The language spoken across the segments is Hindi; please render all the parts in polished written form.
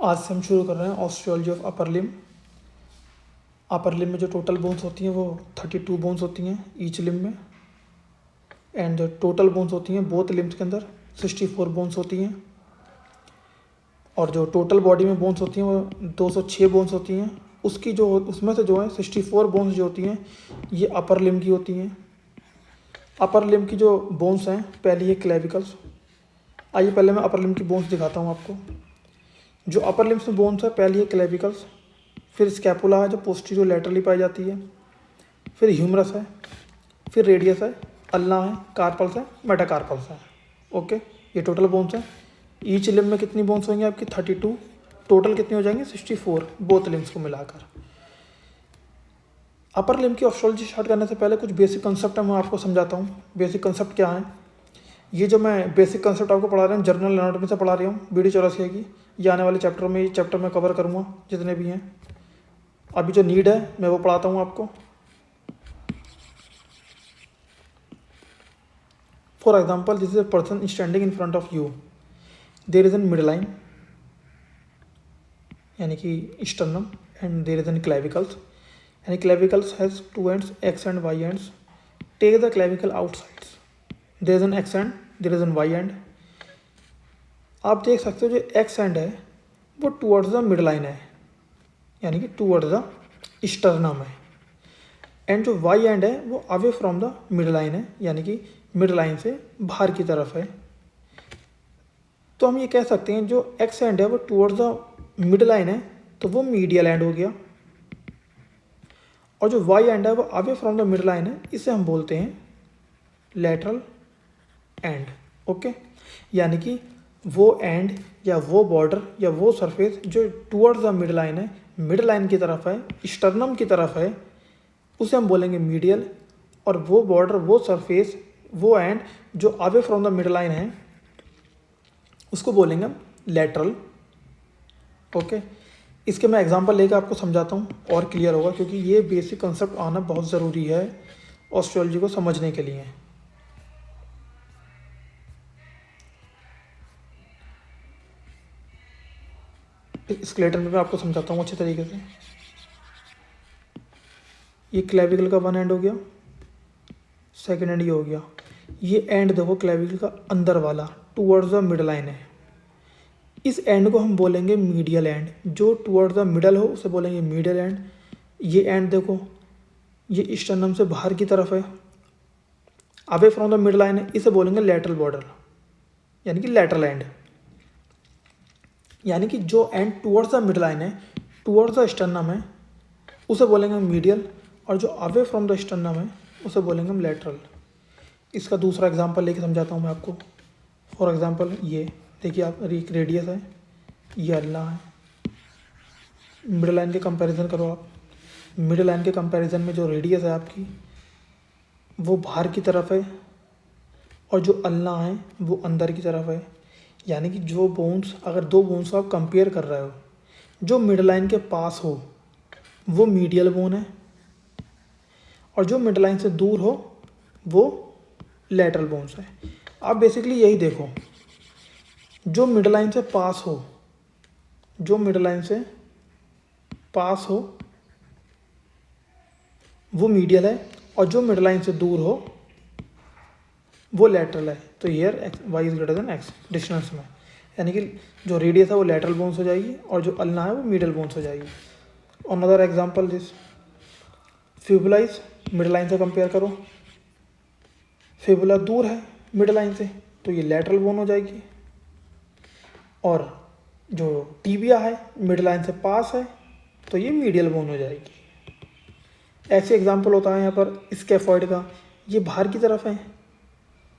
आज से हम शुरू कर रहे हैं osteology of upper limb. Upper लिम में जो टोटल बोन्स होती हैं वो 32 बोन्स होती हैं ईच लिम में, एंड जो टोटल बोन्स होती हैं बोथ लिम्स के अंदर 64 बोन्स होती हैं, और जो टोटल बॉडी में बोन्स होती हैं वो 206 बोन्स होती हैं। उसकी जो उसमें से जो है 64 बोन्स जो होती हैं ये अपर लिम की होती हैं। अपर लिम की जो बोन्स हैं, पहली है क्लेविकल्स। आइए पहले मैं अपर लिम की बोन्स दिखाता हूँ आपको। जो अपर लिम्स में बोन्स है, पहली है क्लेविकल्स, फिर स्कैपुला है जो पोस्टीरियर लैटरली पाई जाती है, फिर ह्यूमरस है, फिर रेडियस है, अल्ना है, कार्पल्स है, मेटाकार्पल्स है। ओके, ये टोटल बोन्स हैं। ईच लिम्ब में कितनी बोन्स होंगी आपकी? 32। टोटल कितनी हो जाएंगी? 64 बोथ लिम्स को मिलाकर। अपर लिम्ब की ऑस्टियोलॉजी स्टार्ट करने से पहले कुछ बेसिक कंसेप्ट है, मैं आपको समझाता हूँ। बेसिक कंसेप्ट क्या है? ये जो मैं बेसिक कंसेप्ट आपको पढ़ा रहा हूँ जर्नल एनाटॉमी से पढ़ा रही हूँ, BD84 की। ये आने वाले चैप्टर में, ये चैप्टर में कवर करूँगा जितने भी हैं। अभी जो नीड है मैं वो पढ़ाता हूँ आपको। For example, this is a person standing in front of you, there is an mid line यानी कि sternum, and there is an clavicles यानी clavicles has two ends, X end Y ends. Take the clavicle outsides, there is an X end, there is an Y end. आप देख सकते हो जो एक्स एंड है वो टूवर्ड्स द मिड लाइन है यानी कि टूवर्ड्स द स्टर्नम है, एंड जो वाई एंड है वो away from the mid line है यानी कि मिड लाइन से बाहर की तरफ है। तो हम ये कह सकते हैं जो एक्स एंड है वो टूवर्ड्स द मिड लाइन है तो वो मीडियल एंड हो गया, और जो वाई एंड है वो away from the mid line है, इसे हम बोलते हैं लैटरल एंड। ओके, यानी कि वो एंड या वो बॉर्डर या वो सरफेस जो टूवर्ड्स द मिड लाइन है, मिड लाइन की तरफ है, स्टर्नम की तरफ है, उसे हम बोलेंगे मीडियल। और वो बॉर्डर, वो सरफेस, वो एंड जो away from the mid line है उसको बोलेंगे हम लैटरल। ओके, इसके मैं एग्जांपल लेकर आपको समझाता हूँ और क्लियर होगा, क्योंकि ये बेसिक कंसेप्ट आना बहुत ज़रूरी है ऑस्टियोलॉजी को समझने के लिए। स्केलेटन में मैं आपको समझाता हूँ अच्छे तरीके से। ये क्लेविकल का वन एंड हो गया, सेकेंड एंड ये हो गया। ये एंड देखो क्लेविकल का अंदर वाला टूवर्ड्स द मिड लाइन है, इस एंड को हम बोलेंगे मीडियल एंड। जो टूवर्ड्स द मिडल हो उसे बोलेंगे मीडियल एंड। ये एंड देखो, ये स्टर्नम से बाहर की तरफ है, away from the mid line है, इसे बोलेंगे लैटरल बॉर्डर यानी कि लैटरल एंड। यानी कि जो and towards the mid line है, टूवर्ड्स द स्टर्नम है, उसे बोलेंगे हम मीडियल, और जो अवे फ्रॉम द स्टर्नम है उसे बोलेंगे हम लैटरल। इसका दूसरा एग्जांपल लेके समझाता हूँ मैं आपको। फॉर एग्जांपल ये देखिए, आप एक रेडियस है, ये अल्लाह है। मिड लाइन के कंपैरिजन करो आप। मिड लाइन के कंपैरिजन में जो रेडियस है आपकी वो बाहर की तरफ है, और जो अल्लाह है वो अंदर की तरफ है। यानी कि जो बोन्स, अगर दो बोन्स को आप कंपेयर कर रहे हो, जो मिड लाइन के पास हो वो मीडियल बोन है, और जो मिड लाइन से दूर हो वो लैटरल बोन्स है। आप बेसिकली यही देखो, जो मिड लाइन से पास हो, जो मिड लाइन से पास हो वो मीडियल है, और जो मिड लाइन से दूर हो वो लैटरल है। तो here X Y is greater than X distance में, यानी कि जो रेडियस है वो लैटरल बोन्स हो जाएगी, और जो अल्ना है वो मीडियल बोन्स हो जाएगी। Another example this fibula is mid line से कंपेयर करो। फिबुला दूर है मिड लाइन से तो ये लैटरल बोन हो जाएगी, और जो टीबिया है मिड लाइन से पास है तो ये मीडियल बोन हो जाएगी। ऐसे एग्जांपल होता है यहाँ पर स्कैफॉइड का, ये बाहर की तरफ है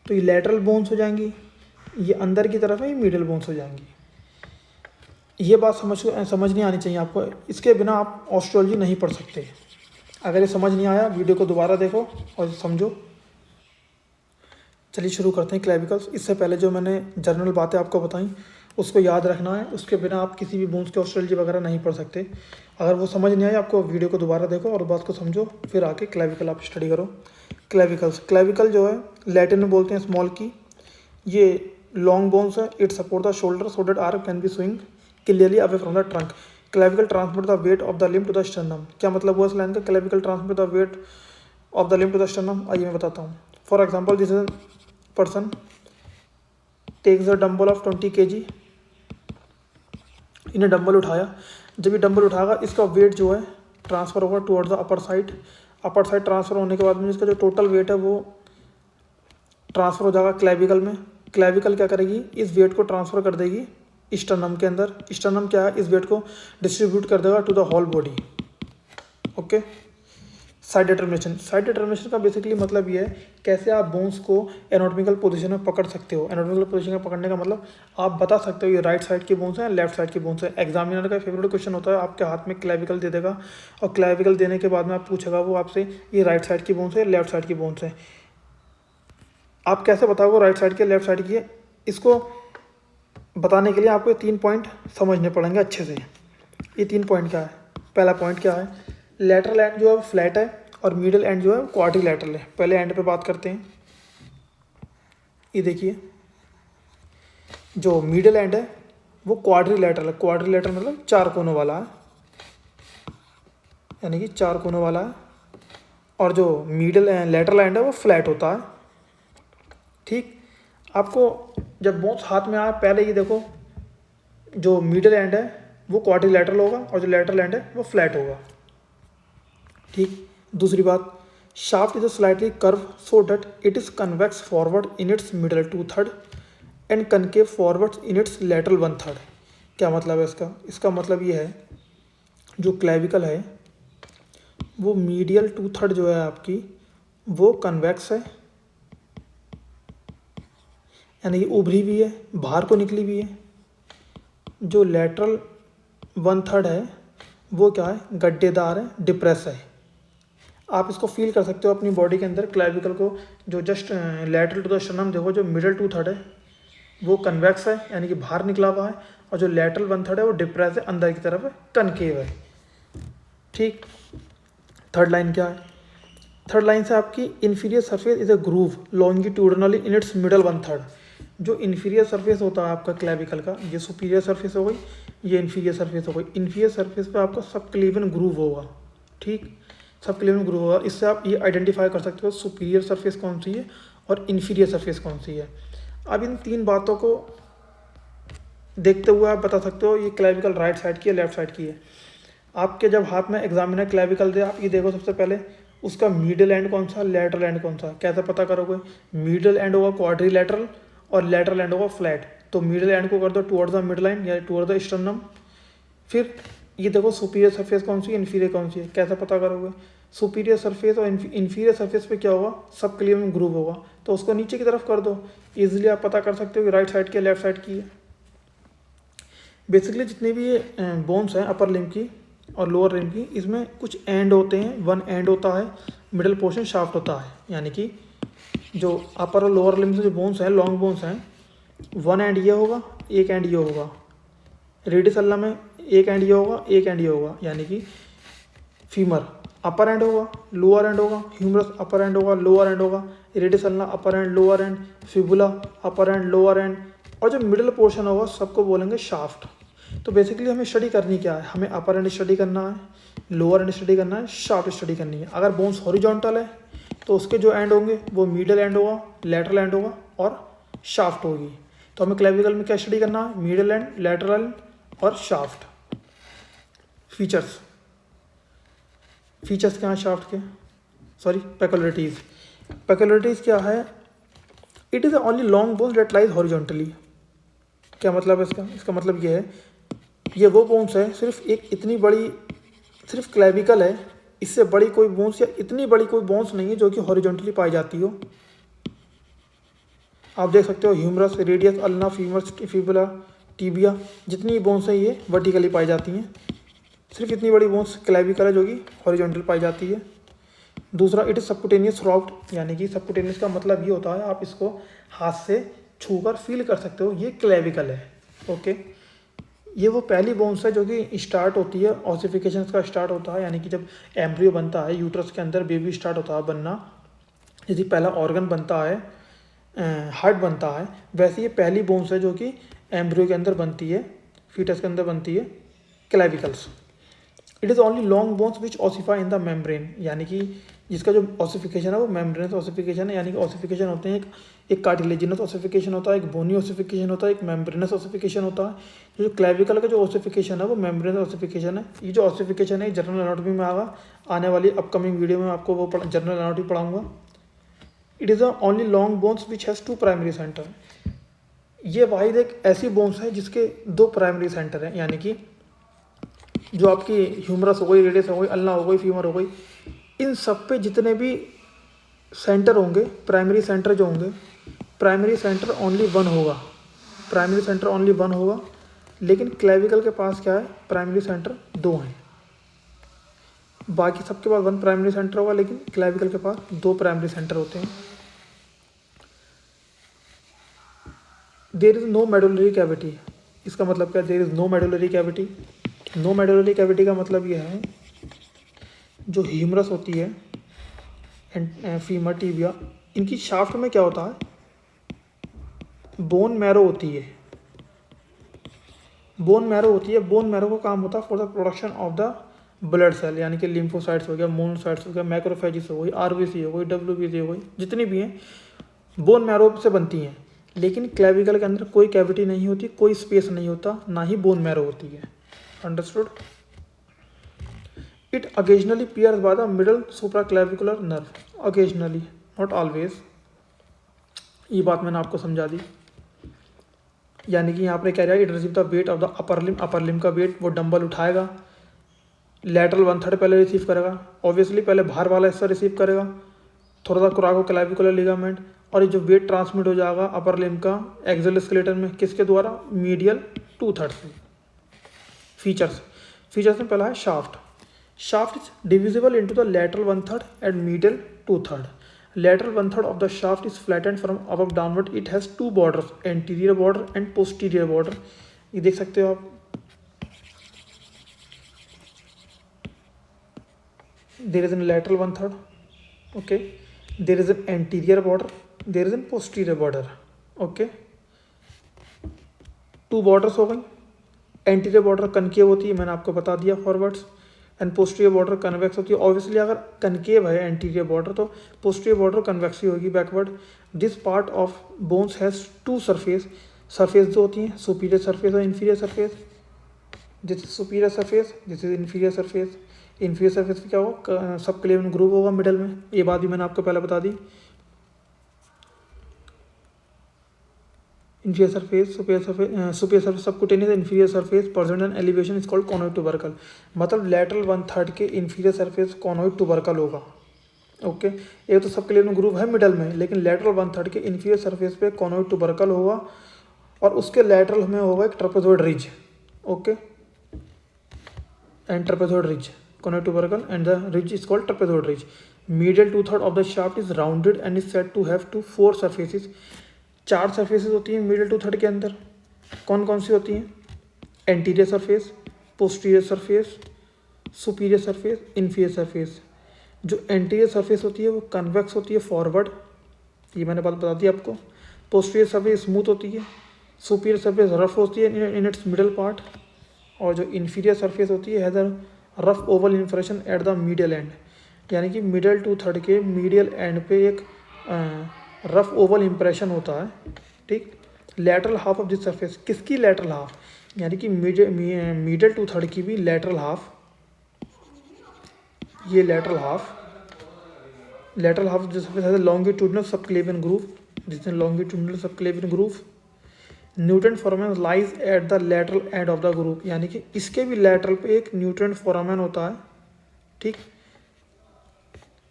तो ये लैटरल बोन्स हो जाएंगी, ये अंदर की तरफ है ये मीडियल बोन्स हो जाएंगी। ये बात समझनी आनी चाहिए आपको, इसके बिना आप ऑस्टियोलॉजी नहीं पढ़ सकते। अगर ये समझ नहीं आया वीडियो को दोबारा देखो और समझो। चलिए शुरू करते हैं क्लेविकल्स। इससे पहले जो मैंने जनरल बातें आपको बताई उसको याद रखना है, उसके बिना आप किसी भी बोन्स के ऑस्टियोलॉजी वगैरह नहीं पढ़ सकते। अगर वो समझ नहीं आए आपको वीडियो को दोबारा देखो और बात को समझो, फिर आके क्लेविकल आप स्टडी करो। क्लेविकल्स, क्लेविकल जो है लैटिन में बोलते हैं स्मॉल की। ये लॉन्ग बोन्स है, it support the shoulder so that arm can be swing clearly away from the trunk. Clavicle transmit the weight of the limb to the sternum. क्या मतलब हुआ इस लाइन का? Clavicle transmit the weight of the limb to the sternum. आइए मैं बताता हूँ। For example, this is person takes the dumbbell of 20 kg। इन्हें डंबल उठाया। जब ये डंबल उठाएगा इसका वेट जो है ट्रांसफ़र होगा towards the upper side. Upper side transfer होने के बाद में इसका जो टोटल वेट है वो ट्रांसफ़र हो जाएगा क्लेविकल में। क्लेविकल क्या करेगी? इस वेट को ट्रांसफ़र कर देगी स्टर्नम के अंदर। स्टर्नम क्या है? इस वेट को डिस्ट्रीब्यूट कर देगा to the whole body. Okay. Side determination. Side determination का बेसिकली मतलब ये है कैसे आप बोन्स को एनाटॉमिकल पोजीशन में पकड़ सकते हो। एनाटॉमिकल पोजीशन में पकड़ने का मतलब आप बता सकते हो ये राइट साइड की बोन्स है, लेफ्ट साइड की बोन्स है। एग्जामिनर का फेवरेट क्वेश्चन होता है, आपके हाथ में क्लेविकल दे देगा और क्लेविकल देने के बाद में आप पूछेगा वो आपसे ये राइट साइड की बोन्स है, लेफ्ट साइड की बोन्स है। आप कैसे बताओगे राइट साइड की, लेफ्ट साइड की है? इसको बताने के लिए आपको 3 पॉइंट समझने पड़ेंगे अच्छे से। ये 3 पॉइंट क्या है? पहला पॉइंट क्या है? लेटरल एंड जो है फ्लैट है और मिडिल एंड जो है क्वाड्रिलैटरल है। पहले एंड पे बात करते हैं। ये देखिए, जो मिडिल एंड है वो क्वाड्रिलैटरल है। क्वाड्रिलैटरल मतलब 4 कोनों वाला है, यानी कि 4 कोनों वाला है। और जो मिडिल लेटरल एंड है वो फ्लैट होता है। ठीक। आपको जब बोन्स हाथ में आए पहले ये देखो, जो मिडिल एंड है वो क्वाड्रिलैटरल होगा और जो लेटरल एंड है वो फ्लैट होगा। ठीक। दूसरी बात, shaft is slightly curve so that it is convex forward in its middle 2/3 and concave forward in its lateral 1/3। क्या मतलब है इसका? इसका मतलब ये है जो क्लेविकल है वो मीडियल 2/3 जो है आपकी वो कन्वेक्स है, यानी कि उभरी भी है, बाहर को निकली भी है। जो लेटरल 1/3 है वो क्या है? गड्ढेदार है, डिप्रेस है। आप इसको फील कर सकते हो अपनी बॉडी के अंदर। क्लेविकल को जो just lateral to the sternum देखो, जो मिडल 2/3 है वो कन्वेक्स है, यानी कि बाहर निकला हुआ है, और जो लेटरल 1/3 है वो डिप्रेस है, अंदर की तरफ है, कनकेव है। ठीक। थर्ड लाइन क्या है? थर्ड लाइन से आपकी inferior surface is a groove longitudinally in its middle 1/3। जो इन्फीरियर सरफेस होता है आपका क्लेविकल का, ये सुपीरियर सरफेस हो गई, ये इन्फीरियर सरफेस हो गई। इन्फीरियर सरफेस पे आपका सब क्लीवन ग्रूव होगा। ठीक। सब क्लीवन ग्रूव होगा। इससे आप ये आइडेंटिफाई कर सकते हो सुपीरियर सरफेस कौन सी है और इन्फीरियर सरफेस कौन सी है। अब इन 3 बातों को देखते हुए आप बता सकते हो ये क्लेविकल राइट साइड की है, लेफ्ट साइड की है। आपके जब हाथ में एग्जामिनर क्लेविकल दे, आप ये देखो सबसे पहले उसका मिडिल एंड कौन सा, लेटरल एंड कौन सा। कैसे पता करोगे? मिडिल एंड होगा क्वाड्रिलैटरल और लेटरल एंड होगा फ्लैट। तो मिडिल एंड को कर दो टुवर्ड्स द मिड लाइन या टुवर्ड्स द स्टर्नम। फिर ये देखो सुपीरियर सरफेस कौन सी है, इन्फीरियर कौन सी है। कैसे पता करोगे? सुपीरियर सरफेस और इन्फीरियर सरफेस पे क्या होगा? सब क्लीवन ग्रूव होगा, तो उसको नीचे की तरफ कर दो। इजीली आप पता कर सकते हो कि राइट साइड की है, लेफ्ट साइड की है। बेसिकली जितनी भी ये बोन्स हैं अपर लिम्ब की और लोअर लिम्ब की, इसमें कुछ एंड होते हैं। 1 एंड होता है, मिडिल पोर्शन शाफ्ट होता है, यानी कि जो अपर और लोअर लिम्ब से जो बोन्स हैं, लॉन्ग बोन्स हैं, 1 एंड ये होगा, 1 एंड ये होगा। रेडियस अल्ला में 1 एंड ये होगा, 1 एंड ये होगा, यानी कि फीमर अपर एंड होगा, लोअर एंड होगा, ह्यूमरस अपर एंड होगा, लोअर एंड होगा, radius ulna upper end, lower end, fibula upper end, lower end, और जो मिडिल पोर्शन होगा सबको बोलेंगे शाफ्ट। तो बेसिकली हमें स्टडी करनी क्या है? हमें अपर एंड स्टडी करना है, लोअर एंड स्टडी करना है, शाफ्ट स्टडी करनी है। अगर बोन्स हॉरिजॉन्टल है तो उसके जो एंड होंगे वो मिडिल एंड होगा, लेटरल एंड होगा और शाफ्ट होगी। तो हमें क्लेविकल में क्या स्टडी करना है? मिडिल एंड, लेटरल और शाफ्ट। फीचर्स क्या है शाफ्ट के? Sorry, peculiarities. पेक्युलरिटीज़ क्या है? It is only long bones that lies horizontally. क्या मतलब है इसका? इसका मतलब ये है ये वो बोन्स है, सिर्फ एक इतनी बड़ी, सिर्फ क्लेविकल है, इससे बड़ी कोई बोन्स या इतनी बड़ी कोई बोन्स नहीं है जो कि हॉरिजॉन्टली पाई जाती हो। आप देख सकते हो humerus, radius ulna, femur, fibula, tibia, जितनी बोन्स हैं ये वर्टिकली पाई जाती हैं। सिर्फ इतनी बड़ी बोन्स क्लेविकल है जो कि हॉरिजॉन्टल पाई जाती है। दूसरा, इट इज सबक्यूटेनियस थ्रोआउट, यानी कि सबक्यूटेनियस का मतलब ये होता है आप इसको हाथ से छूकर फील कर सकते हो, ये क्लेविकल है। ओके। ये वो पहली बोन्स है जो कि स्टार्ट होती है, ऑसिफिकेशन का स्टार्ट होता है, यानी कि जब एम्ब्रियो बनता है यूट्रस के अंदर, बेबी स्टार्ट होता है बनना, यदि पहला ऑर्गन बनता है, हार्ट बनता है, वैसे ये पहली बोन्स है जो कि एम्ब्रियो के अंदर बनती है। फीटस के अंदर बनती है clavicles. It is only long bones which ossify in the membrane, यानी कि जिसका जो ऑसिफिकेशन है वो मेम्ब्रेन ऑसिफिकेशन है, यानी कि ऑसिफिकेशन होते हैं एक कार्टिलेजिनस ऑसिफिकेशन होता है, एक बोनी ऑसिफिकेशन होता है, एक मेम्ब्रेनस ऑसिफिकेशन होता है। जो क्लेविकल का जो ऑसिफिकेशन है वो मेम्ब्रेनस ऑसिफिकेशन है। ये जो ऑसिफिकेशन है जनरल एनाटॉमी में आगा, आने वाली अपकमिंग वीडियो में आपको वो जनरल एनाटॉमी पढ़ाऊंगा। It is the only long bones which has 2 primary center. ये वाहिद एक ऐसी बोन्स है जिसके 2 प्राइमरी सेंटर हैं, यानी कि जो आपकी ह्यूमरस हो गई, रेडियस हो गई, अल्ना हो गई, फीमर हो गई, इन सब पे जितने भी सेंटर होंगे, प्राइमरी सेंटर जो होंगे, प्राइमरी सेंटर ओनली 1 होगा, प्राइमरी सेंटर ओनली 1 होगा। लेकिन क्लेविकल के पास क्या है, प्राइमरी सेंटर 2 हैं। बाकी सबके पास 1 प्राइमरी सेंटर होगा, लेकिन क्लेविकल के पास 2 प्राइमरी सेंटर होते हैं। There is no medullary cavity. इसका मतलब क्या, there is no medullary cavity. No medullary cavity का मतलब यह है जो ह्यूमरस होती है एंड फीमर, टिबिया, इनकी शाफ्ट में क्या होता है, बोन मैरो होती है। बोन मैरो होती है। बोन मैरो का काम होता है for the production of the blood cell, यानी कि लिम्फोसाइट्स हो गया, मोनोसाइट्स हो गया, मैक्रोफेजिस हो गई, आरबीसी हो गई, डब्ल्यूबीसी हो गई, जितनी भी हैं बोन मैरो से बनती हैं। लेकिन क्लेविकल के अंदर कोई कैविटी नहीं होती, कोई स्पेस नहीं होता, ना ही बोन मैरो होती है। Understood. It occasionally appears by the middle supraclavicular nerve, occasionally, not always। ये बात मैंने आपको समझा दी। यानी कि यहाँ पर कह रहा है it receive the weight of the upper limb, upper limb का वेट वो डंबल उठाएगा, लैटरल 1/3 पहले रिसीव करेगा, ऑब्वियसली पहले बाहर वाला हिस्सा रिसीव करेगा, थोड़ा सा कोराकोक्लेविकुलर लिगामेंट, और ये जो वेट ट्रांसमिट हो जाएगा अपर लिम का एक्सोस्केलेटन में, किसके द्वारा, मीडियल 2/3 से। फीचर्स में पहला है shaft. Shaft is divisible into the lateral 1/3 and medial 2/3. Lateral 1/3 of the shaft is flattened from above downward. It has 2 borders, anterior border and posterior border. ये देख सकते हो आप। There is a lateral 1/3. Okay. There is an anterior border. There is a posterior border. Okay. 2 borders हो गई। Anterior border कनकेव होती है, मैंने आपको बता दिया forwards, and posterior border convex होती है। ऑब्वियसली अगर कनकेव है एंटीरियर बॉर्डर तो पोस्टीरियर बॉर्डर कन्वेक्स ही होगी, backward. This part of bones has 2 surface. Surface जो होती हैं सुपीरियर सरफेस और inferior surface. This is superior surface, this is inferior surface. Inferior surface पे क्या होगा, सब क्लेविन ग्रूव होगा मिडल में, ये बात भी मैंने आपको पहले बता दी। inferior surface, superior surface subcutaneous, inferior surface present and elevation is called conoid tubercle। मतलब lateral 1/3 के inferior surface conoid tubercle होगा। ओके, ये तो सब क्लेविन ग्रूव है मिडल में, लेकिन lateral 1/3 के inferior surface पे conoid tubercle होगा, और उसके lateral में होगा एक trapezoid ridge। Okay, and trapezoid ridge, conoid tubercle and the ridge is called trapezoid ridge। Medial 2/3 of the shaft is rounded and is said to have 4 surfaces। 4 surfaces होती हैं मिडिल 2/3 के अंदर। कौन कौन सी होती हैं, anterior surface, posterior surface, superior surface, inferior surface. जो एंटीरियर सरफेस होती है वो कन्वेक्स होती है फॉरवर्ड, ये मैंने बात बता दी आपको। पोस्टीरियर सरफेस स्मूथ होती है, सुपीरियर सरफेस रफ होती है इन इट्स मिडल पार्ट, और जो इन्फीरियर सरफेस होती है has a rough Oval impression at the medial end. यानी कि मिडल 2/3 के मीडियल एंड पे एक रफ ओवल इंप्रेशन होता है। ठीक, lateral half of this surface, किसकी लेटरल हाफ, यानी कि मिडल 2/3 की भी लेटरल हाफ, ये lateral half of this surface है लॉन्गिट्यूडनल सबक्लेवियन ग्रूव, जिसने longitudinal subclavian groove. Nutrient foramen lies at the lateral end of the groove, यानी कि इसके भी लेटरल पे एक न्यूट्रेंट फोरामेन होता है। ठीक,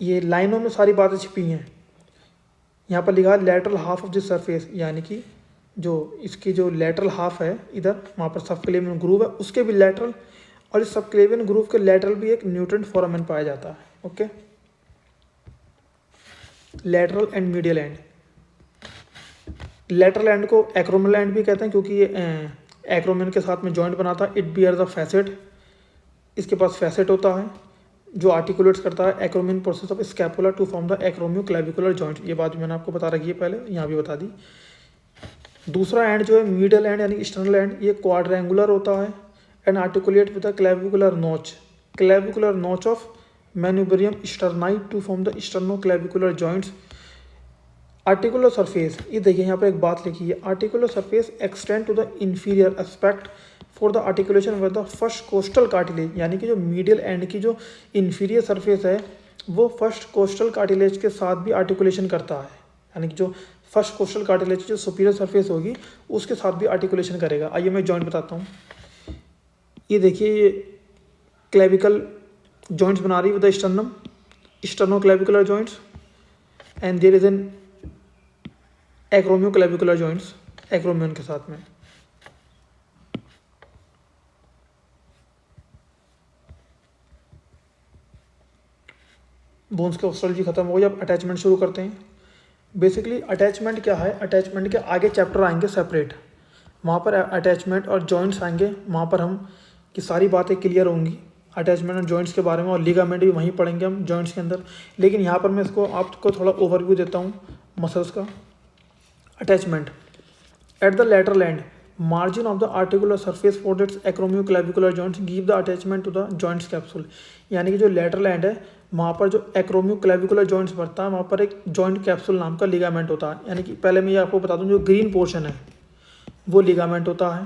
ये लाइनों में सारी बातें छिपी हैं। यहाँ पर लिखा है lateral half of this surface, यानी कि जो इसकी जो लेटरल हाफ है इधर, वहाँ पर सबक्लेवियन ग्रूव है, उसके भी लेटरल, और इस सबक्लेवियन ग्रूव के लेटरल भी एक न्यूट्रेंट फोरामेन पाया जाता है। Okay, lateral and medial and. Lateral and को एक्रोमिनल एंड भी कहते हैं, क्योंकि ये एक्रोमिन के साथ में जॉइंट बनाता है। इट बियर्स अ फैसेट, इसके पास फैसेट होता है जो आर्टिकुलेट्स करता है acromion process of scapula to form the acromioclavicular joint. ये बात मैंने आपको बता रखी है पहले, यहाँ भी बता दी। दूसरा एंड जो है मीडियल एंड यानी एक्सटर्नल एंड, ये क्वाड्रेंगुलर होता है and articulate with the clavicular notch of manubrium sterni to form the sterno clavicular joints. Articular surface, ये देखिए यहाँ पर एक बात लिखी है, articular surface extend to the inferior aspect for the articulation with the first costal cartilage, यानी कि जो मीडियल एंड की जो इंफीरियर सरफेस है वो फर्स्ट कोस्टल कार्टिलेज के साथ भी आर्टिकुलेशन करता है, यानी कि जो फर्स्ट कोस्टल कार्टिलेज जो सुपीरियर सरफेस होगी उसके साथ भी आर्टिकुलेशन करेगा। आइए मैं जॉइंट बताता हूँ। ये देखिए ये क्लेविकल जॉइंट्स बना रही है with the sternum, sterno clavicular joints and there is an acromio clavicular joints acromion के साथ में। बोन्स के ऑस्ट्रोलॉजी खत्म हो गई, अब अटैचमेंट शुरू करते हैं। बेसिकली अटैचमेंट क्या है, अटैचमेंट के आगे चैप्टर आएंगे सेपरेट, वहाँ पर अटैचमेंट और जॉइंट्स आएंगे, वहाँ पर हम की सारी बातें क्लियर होंगी अटैचमेंट और जॉइंट्स के बारे में, और लिगामेंट भी वहीं पढ़ेंगे हम जॉइंट्स के अंदर। लेकिन यहाँ पर मैं इसको आपको थोड़ा ओवरव्यू देता हूँ मसल्स का। Attachment at the lateral end margin of the articular surface for its acromio clavicular joints give the attachment to the joints capsule, यानी कि जो लेटरल एंड है वहाँ पर जो एक्रोमियो क्लेविकुलर जॉइंट्स बढ़ता है वहाँ पर एक जॉइंट कैप्सूल नाम का लिगामेंट होता है। यानी कि पहले मैं ये आपको बता दूँ, जो ग्रीन पोर्शन है वो लिगामेंट होता है,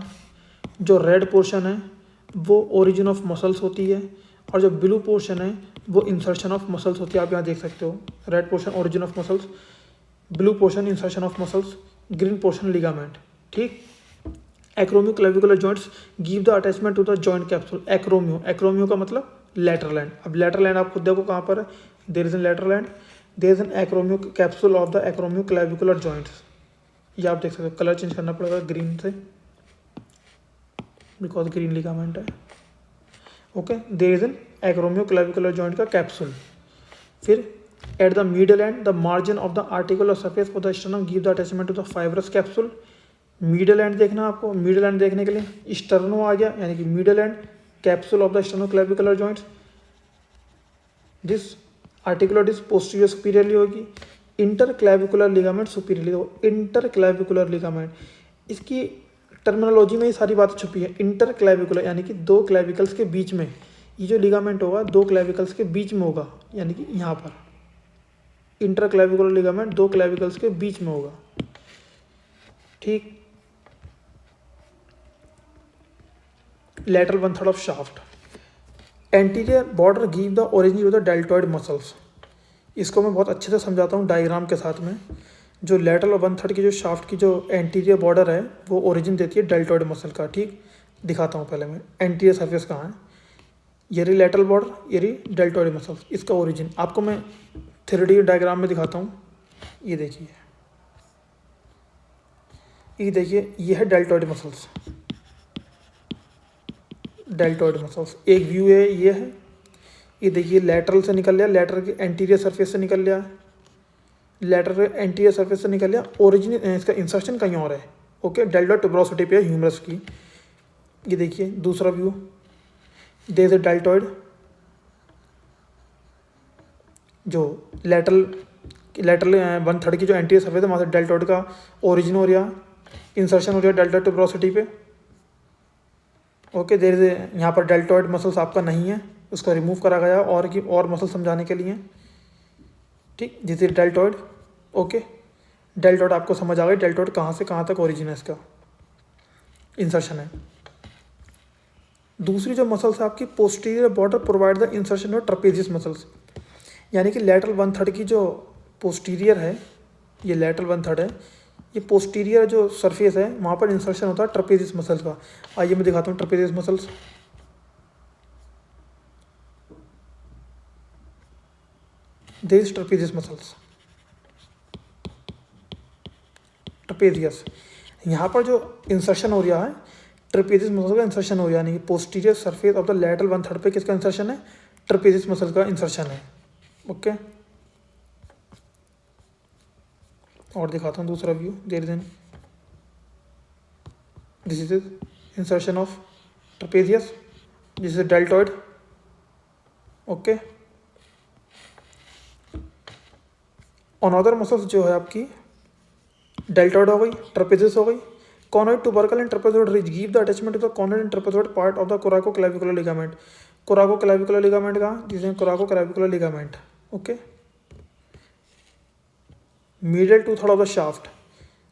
जो रेड पोर्शन है वो ओरिजिन ऑफ मसल्स होती है, और जो ब्लू पोर्शन है वो इंसर्शन ऑफ मसल्स होती है। आप यहाँ देख सकते हो, red portion origin of muscles, blue portion insertion of muscles, green portion ligament. ठीक, acromio clavicular joints give the attachment to the joint capsule. Acromio का मतलब लेटरल एंड। अब लेटरल एंड आप खुद देखो कहाँ पर है, there is an lateral end, there is an acromio capsule of the acromio clavicular joints. ये आप देख सकते हो, कलर चेंज करना पड़ेगा ग्रीन से बिकॉज ग्रीन लिगामेंट है। Okay, there is an acromio clavicular joint का कैप्सूल। फिर at the middle end the margin of the articular surface for the sternum give the attachment to the fibrous capsule. Middle end देखना आपको, मिडल एंड देखने के लिए स्टर्नो आ गया, यानी कि middle end capsule of the sterno clavicular joints. This articular disc posterior superiorly होगी, इंटर क्लेविकुलर लिगामेंट सुपीरियरली हो। इंटर क्लेविकुलर लिगामेंट, इसकी टर्मिनोलॉजी में ही सारी बात छुपी है। इंटर क्लेविकुलर यानी कि दो क्लेविकल्स के बीच में, ये जो लिगामेंट होगा दो क्लेविकल्स के बीच में होगा, यानी कि यहाँ पर इंटर क्लेविकुलर लिगामेंट दो क्लेविकल्स के बीच में होगा। ठीक, lateral 1/3 of shaft, anterior border give the origin to the deltoid muscles। इसको मैं बहुत अच्छे से समझाता हूँ डायग्राम के साथ में। जो लेटरल 1/3 की जो शाफ्ट की जो एंटीरियर बॉर्डर है वो ओरिजिन देती है डेल्टॉइड मसल का। ठीक, दिखाता हूँ पहले मैं एंटीरियर सरफेस कहाँ है, ये रही लेटरल बॉर्डर, ये रही डेल्टॉइड मसल्स, इसका ओरिजिन आपको मैं 3D डायग्राम में दिखाता हूँ। ये देखिए, ये है डेल्टॉइड मसल्स, डेल्टॉइड मसल्स एक व्यू है, ये है। ये देखिए लेटरल से निकल लिया, लेटरल के एंटीरियर सरफेस से निकल लिया, लेटरल एंटीरियर सरफेस से निकल लिया, ओरिजिन इसका इंसर्शन कहीं और है। ओके, डेल्टॉइड ट्यूबरोसिटी पे है ह्यूमरस की। ये देखिए दूसरा view, there is a deltoid, जो लेटरल 1/3 की जो एंटीरियर सरफेस है वहाँ से डेल्टॉइड का ओरिजिन हो रहा, इंसर्शन हो रहा है डेल्टॉइड ट्यूबरोसिटी पे। ओके, देयर इज, यहाँ पर डेल्टॉइड मसल्स आपका नहीं है, उसको रिमूव करा गया और मसल समझाने के लिए। ठीक, this is deltoid. Okay, deltoid आपको समझ आ गई, डेल्टॉइड कहाँ से कहाँ तक ओरिजिन है, इसका इंसर्शन है। दूसरी जो मसल्स है आपकी posterior border provide the insertion of trapezius muscles, यानी कि लेटरल 1/3 की जो पोस्टीरियर है, ये लेटरल 1/3 है, ये पोस्टीरियर जो सरफेस है वहाँ पर इंसर्शन होता है ट्रपेजियस मसल्स का। आइए मैं दिखाता हूँ ट्रपेजियस मसल्स। दिस ट्रपेजियस मसल्स, ट्रपेजियस, यहाँ पर जो इंसर्शन हो रहा है ट्रपेजियस मसल का इंसर्शन हो रहा है, यानी कि posterior surface of the lateral 1/3 पे किसका इंसर्शन है, ट्रपेजियस मसल का इंसर्शन है। ओके, और दिखाता हूँ दूसरा view, there is an, this is insertion of trapezius, this is deltoid. Okay, another muscles जो है आपकी डेल्टॉइड हो गई, ट्रेपेजिस हो गई, conoid tubercle and trapezoid ridge give the attachment to the conoid and trapezoid part of the coracoclavicular ligament. Coracoclavicular ligament का, जिसे कोराकोक्लेविकुलर ligament, okay. Medial two third of the shaft,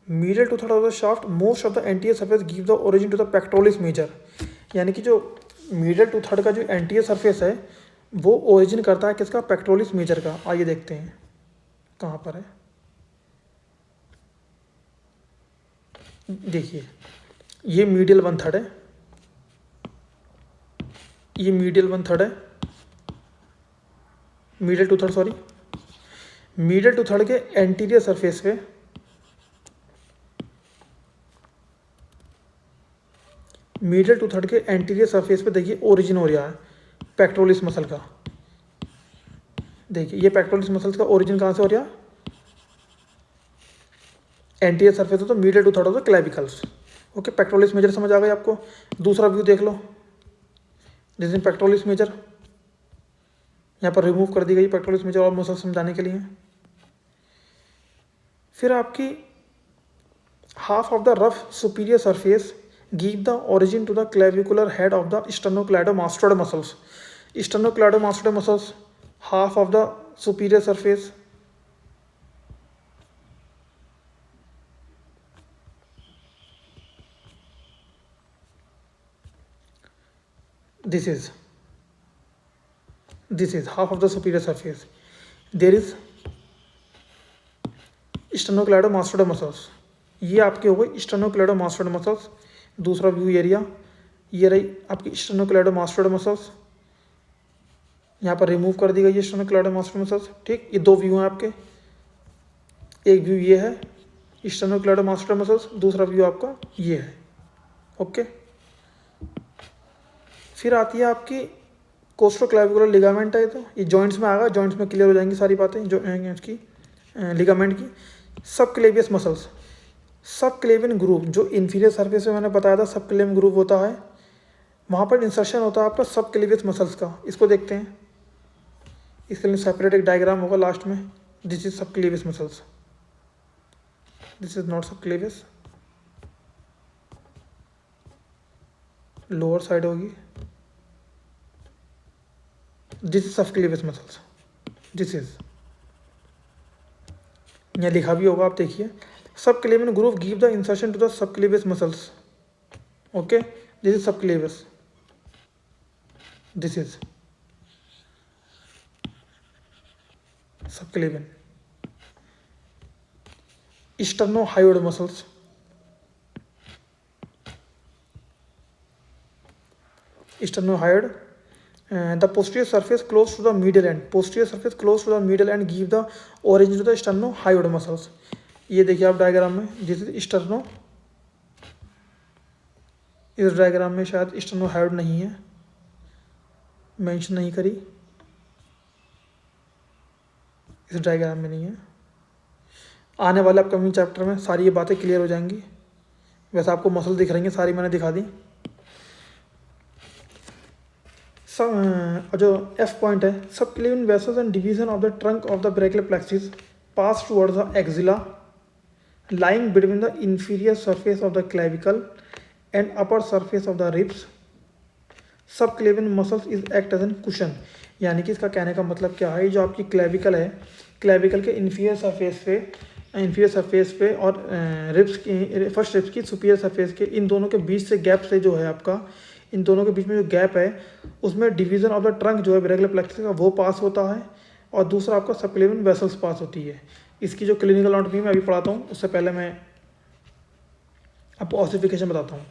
medial two third of the shaft most of the anterior surface give the origin to the pectoralis major. यानी कि जो मीडियल टू थर्ड का जो एंटीरियर सरफेस है वो ओरिजिन करता है किसका, पेक्टोरलिस मेजर का। आइए देखते हैं कहाँ पर है। देखिए ये मीडियल वन थर्ड है, ये मीडियल वन थर्ड है, medial two third sorry, medial two third के एंटीरियर सरफेस पे, मीडियल टू थर्ड के एंटीरियर सरफेस पे देखिए ओरिजिन हो रहा है पेक्टोरलिस मसल का। देखिए ये पेक्टोरलिस मसल्स का ओरिजिन कहाँ से हो रहा है, एंटीरियर सरफेस हो तो medial two third of the clavicles. Okay, pectoralis major समझ आ गई आपको। दूसरा व्यू देख लो, जिसमें पेक्टोरलिस मेजर यहाँ पर रिमूव कर दी गई, पेक्टोरलिस मेजर और मसल समझाने के लिए। फिर आपकी half of the rough superior surface give the origin to the clavicular head of the sternocleidomastoid muscles. Sternocleidomastoid muscles half of the superior surface, this is half of the superior surface. There is sternocleidomastoid muscles, ये आपके हो गई sternocleidomastoid muscles। दूसरा व्यू एरिया ये रही आपकी sternocleidomastoid muscles, यहाँ पर रिमूव कर दी गई है sternocleidomastoid muscles। ठीक, ये दो व्यू हैं आपके, एक व्यू ये है sternocleidomastoid muscles, दूसरा व्यू आपका ये है। ओके, फिर आती है आपकी कोस्टोक्लेविकुलर लिगामेंट है, तो ये जॉइंट्स में आएगा, जॉइंट्स में क्लियर हो जाएंगी सारी बातें जो इसकी लिगामेंट की। सब क्लेवियस मसल्स, सब क्लेवियन ग्रूव जो इंफीरियर सरफेस में मैंने बताया था सब क्लेवियन ग्रूव होता है, वहाँ पर इंसर्शन होता है आपका सब क्लेवियस मसल्स का। इसको देखते हैं, इसके लिए सेपरेट एक डायग्राम होगा लास्ट में। This is subclavius muscles, this is not subclavius, lower side होगी, this is subclavius muscles, this is, यहाँ लिखा भी होगा आप देखिए, subclavian groove give the insertion to the subclavius muscles. Okay, this is subclavius, this is subclavian. Sternohyoid muscles, sternocleidomastoid, the posterior surface close to the medial end, posterior surface close to the medial end give the origin to the sternocleidomastoid muscles। ये देखिए आप डायग्राम में, जिस स्टर्नो, इस डायग्राम में शायद sternocleidomastoid नहीं है, मेंशन नहीं करी, इस डायग्राम में नहीं है। आने वाले अपकमिंग चैप्टर में सारी ये बातें क्लियर हो जाएंगी। वैसे आपको मसल दिख रही हैं, सारी मैंने दिखा दी। जो एफ पॉइंट है, subclavian vessels and division of the trunk of the brachial plexus pass towards the axilla lying between the inferior surface of the clavicle and upper surface of the ribs। subclavian muscles is act as an cushion। यानी कि इसका कहने का मतलब क्या है, जो आपकी क्लेविकल है, क्लेविकल के inferior surface पे और रिब्स की, फर्स्ट रिब्स की सुपीरियर सरफेस के, इन दोनों के बीच से गैप से जो है आपका, इन दोनों के बीच में जो गैप है उसमें डिवीज़न ऑफ द ट्रंक जो है ब्रेकियल प्लेक्सिस का वो पास होता है, और दूसरा आपका सबक्लेवियन वेसल्स पास होती है। इसकी जो क्लिनिकल एनाटॉमी मैं अभी पढ़ाता हूँ, उससे पहले मैं आपको ऑसिफिकेशन बताता हूँ।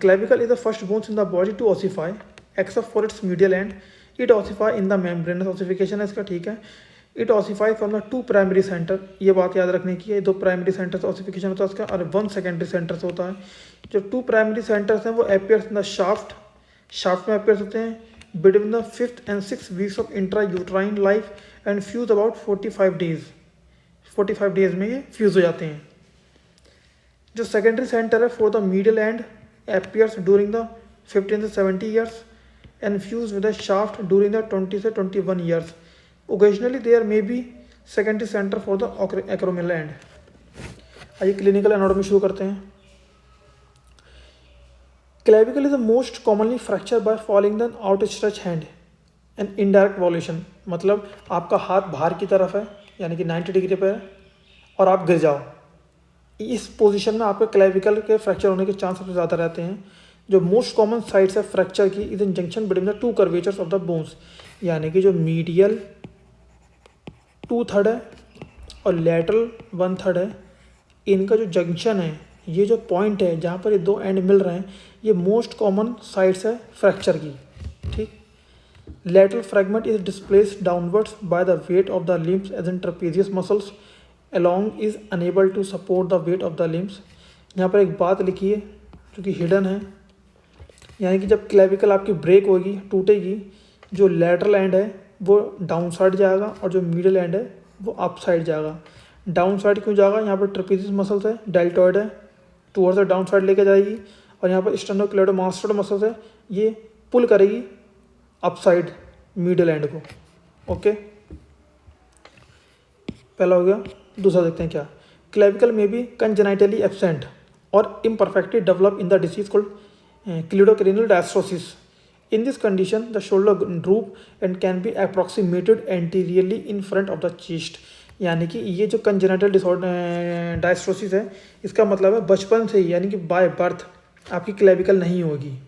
Clavicle is the first bones in the body to ossify except for its medial end, it ossify in the membranous, ossification है इसका, ठीक है। It ossify from the two primary center, ये बात याद रखने की है, दो प्राइमरी सेंटर से ऑसिफिकेशन होता है उसका, और वन सेकेंडरी सेंटर से होता है। जो टू प्राइमरी सेंटर्स हैं वो अपियर्स इन द शाफ्ट में अपियर्स होते हैं between the 5th and 6th weeks of intrauterine life and fuse about 45 days में ये फ्यूज हो जाते हैं। जो सेकेंडरी सेंटर है for the medial end appears during the 15 से 70 years and fuse with the shaft during the 20 से 21 years. Occasionally there may be secondary center for the acromial end. आइए क्लिनिकल एनाटॉमी शुरू करते हैं। Clavicle is the most commonly fracture by falling the outstretch hand and indirect वॉल्यूशन। मतलब आपका हाथ बाहर की तरफ है यानी कि 90 डिग्री पर है और आप गिर जाओ, इस पोजीशन में आपके क्लेविकल के फ्रैक्चर होने के चांस सबसे ज़्यादा रहते हैं। जो मोस्ट कॉमन साइट्स है फ्रैक्चर की is in junction between the two curvatures of the bones, यानी कि जो मीडियल 2/3 है और लेटरल 1/3 है, इनका जो जंक्शन है, ये जो पॉइंट है जहाँ पर ये दो एंड मिल रहे हैं, ये मोस्ट कॉमन साइट्स है फ्रैक्चर की। ठीक, lateral fragment is displaced downwards by the weight of the limbs as in trapezius muscles along is unable to support the weight of the limbs। यहाँ पर एक बात लिखी है जो कि हिडन है, यानी कि जब क्लेविकल आपकी ब्रेक होगी, टूटेगी, जो लेटरल एंड है वो डाउन साइड जाएगा और जो मिडिल एंड है वो अप साइड जाएगा। डाउन साइड क्यों जाएगा? यहाँ पर ट्रेपेजियस मसल्स है, डेल्टॉइड है, टूवर्ड्स द डाउन साइड लेके जाएगी, और यहाँ पर स्टेर्नोक्लेडोमास्टोइड मसल्स है, ये पुल करेगी अपसाइड मिडल एंड को। ओके, पहला हो गया। दूसरा देखते हैं क्या। क्लेविकल में बी कंजेनाइटली एब्सेंट और imperfectly develop in the disease called cleidocranial dysostosis. In this condition the shoulder droop and can be approximated anteriorly in front of the chest. यानी कि ये जो कंजेनाइटल डिसऑर्डर डायस्ट्रोसिस है, इसका मतलब है बचपन से ही, यानी कि बाय बर्थ आपकी क्लेविकल नहीं होगी।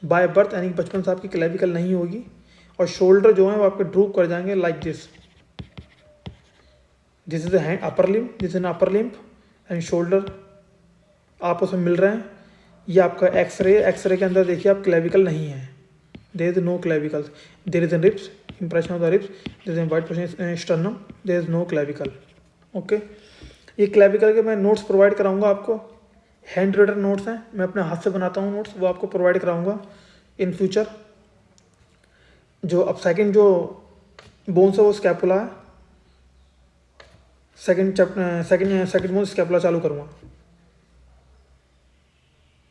बाय बर्थ यानी कि बचपन से आपकी क्लेविकल नहीं होगी, और शोल्डर जो है वो आपके ड्रूप कर जाएंगे like this. This is the hand upper limb, this is upper limb and shoulder आपस में मिल रहे हैं। ये आपका एक्सरे के अंदर देखिए आप क्लेविकल नहीं है, there is no clavicle. There is in ribs, impression of the ribs, there is in white portion sternum, there is no clavicle. Okay, ये क्लेविकल के मैं नोट्स प्रोवाइड कराऊंगा आपको, हैंड रिटन नोट्स हैं, मैं अपने हाथ से बनाता हूँ नोट्स, वो आपको प्रोवाइड कराऊंगा इन फ्यूचर। जो अब सेकंड जो बोन्स है वो स्कैपुला है, सेकंड बोन स्कैपुला चालू करूँगा।